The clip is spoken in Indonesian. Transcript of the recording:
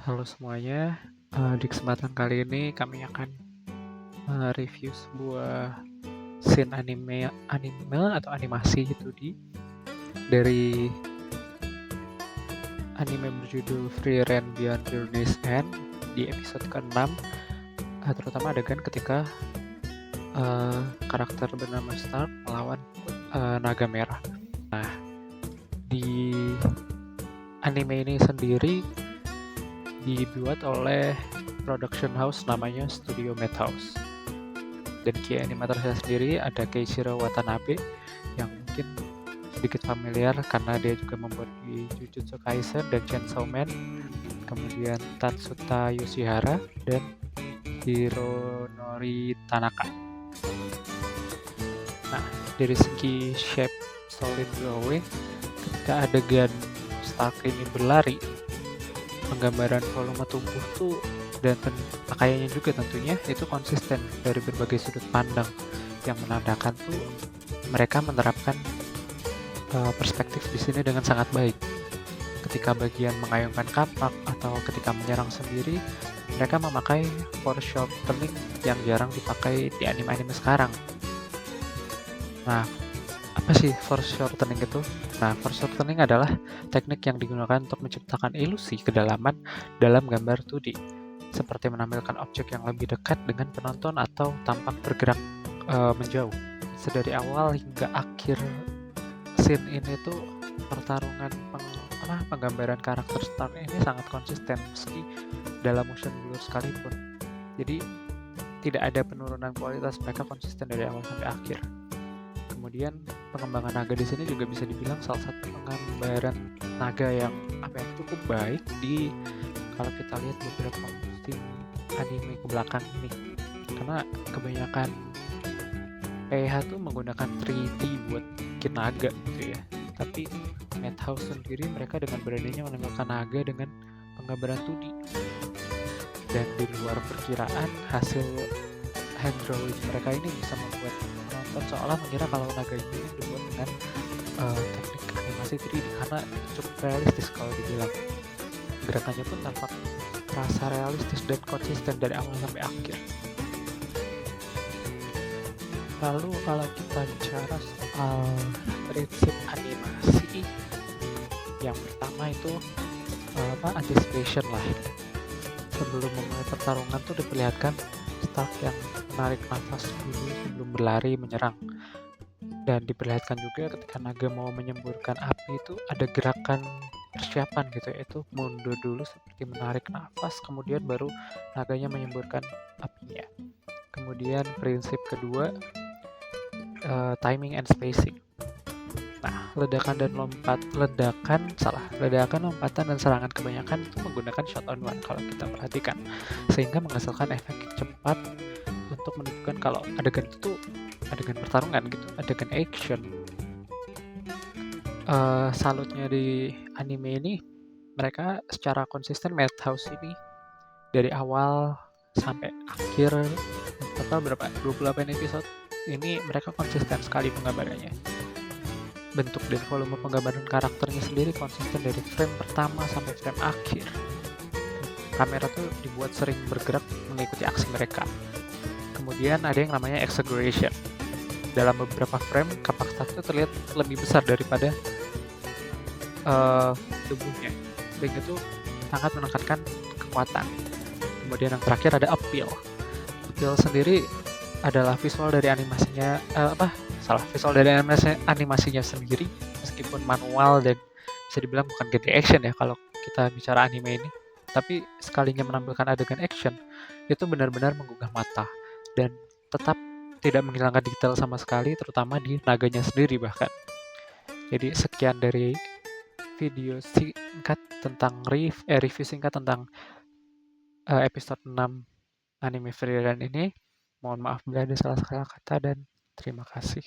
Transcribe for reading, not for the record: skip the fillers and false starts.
Halo semuanya, di kesempatan kali ini kami akan review sebuah scene anime atau animasi gitu dari anime berjudul Free Ren Beyond Journey's End di episode ke-6, terutama adegan ketika karakter bernama Stark melawan naga merah. Nah, di anime ini sendiri dibuat oleh production house namanya Studio Madhouse. Dan key animatornya sendiri ada Keishiro Watanabe yang mungkin sedikit familiar karena dia juga membuat di Jujutsu Kaisen dan Chainsaw Man, kemudian Tatsuta Yoshihara dan Hironori Tanaka. Nah, dari segi shape solid drawing, ketika adegan Stark ini berlari, penggambaran volume tubuh tuh dan pakaiannya juga tentunya itu konsisten dari berbagai sudut pandang yang menandakan tuh mereka menerapkan perspektif di sini dengan sangat baik. Ketika bagian mengayunkan kapak atau ketika menyerang sendiri, mereka memakai foreshortening yang jarang dipakai di anime-anime sekarang. Nah, apa sih foreshortening itu? Nah, foreshortening adalah teknik yang digunakan untuk menciptakan ilusi kedalaman dalam gambar 2D, seperti menampilkan objek yang lebih dekat dengan penonton atau tampak bergerak menjauh. Sedari awal hingga akhir scene ini tuh pertarungan penggambaran karakter Stark ini sangat konsisten meski dalam motion blur sekalipun. Jadi tidak ada penurunan kualitas, mereka konsisten dari awal sampai akhir. Kemudian pengembangan naga di sini juga bisa dibilang salah satu penggambaran naga yang cukup baik kalau kita lihat beberapa musim anime ke belakang ini, karena kebanyakan PH tuh menggunakan 3D buat bikin naga gitu ya, tapi Madhouse sendiri mereka dengan beraninya menampilkan naga dengan penggambaran 2D, dan di luar perkiraan hasil hand drawing mereka ini bisa membuat penonton seolah mengira kalau naga ini dibuat dengan teknik animasi 3D karena cukup realistis kalau dibilang. Gerakannya pun tampak terasa realistis dan konsisten dari awal sampai akhir. Lalu kalau kita bicara soal prinsip animasi, yang pertama itu anticipation lah. Sebelum memulai pertarungan tuh diperlihatkan Stark yang menarik nafas dulu sebelum berlari menyerang, dan diperlihatkan juga ketika naga mau menyemburkan api itu ada gerakan persiapan gitu, yaitu mundur dulu seperti menarik nafas, kemudian baru naganya menyemburkan apinya. Kemudian prinsip kedua, timing and spacing. Nah, ledakan, lompatan dan serangan kebanyakan itu menggunakan shot on one kalau kita perhatikan, sehingga menghasilkan efek cepat untuk menunjukkan kalau adegan itu tuh adegan pertarungan gitu, adegan action. Salutnya di anime ini, mereka secara konsisten Madhouse ini dari awal sampai akhir total 28 episode ini mereka konsisten sekali penggambarannya. Bentuk dan volume penggambaran karakternya sendiri konsisten dari frame pertama sampai frame akhir. Kamera tuh dibuat sering bergerak mengikuti aksi mereka. Kemudian ada yang namanya exaggeration. Dalam beberapa frame, kapak Stark itu terlihat lebih besar daripada tubuhnya, sehingga itu sangat menekankan kekuatan. Kemudian yang terakhir ada appeal. Appeal sendiri adalah visual dari animasinya sendiri, meskipun manual dan bisa dibilang bukan gede action ya kalau kita bicara anime ini, tapi sekalinya menampilkan adegan action itu benar-benar menggugah mata dan tetap tidak menghilangkan detail sama sekali, terutama di naganya sendiri bahkan. Jadi sekian dari video singkat tentang review singkat tentang episode 6 anime Free Ren ini. Mohon maaf bila ada salah kata dan terima kasih.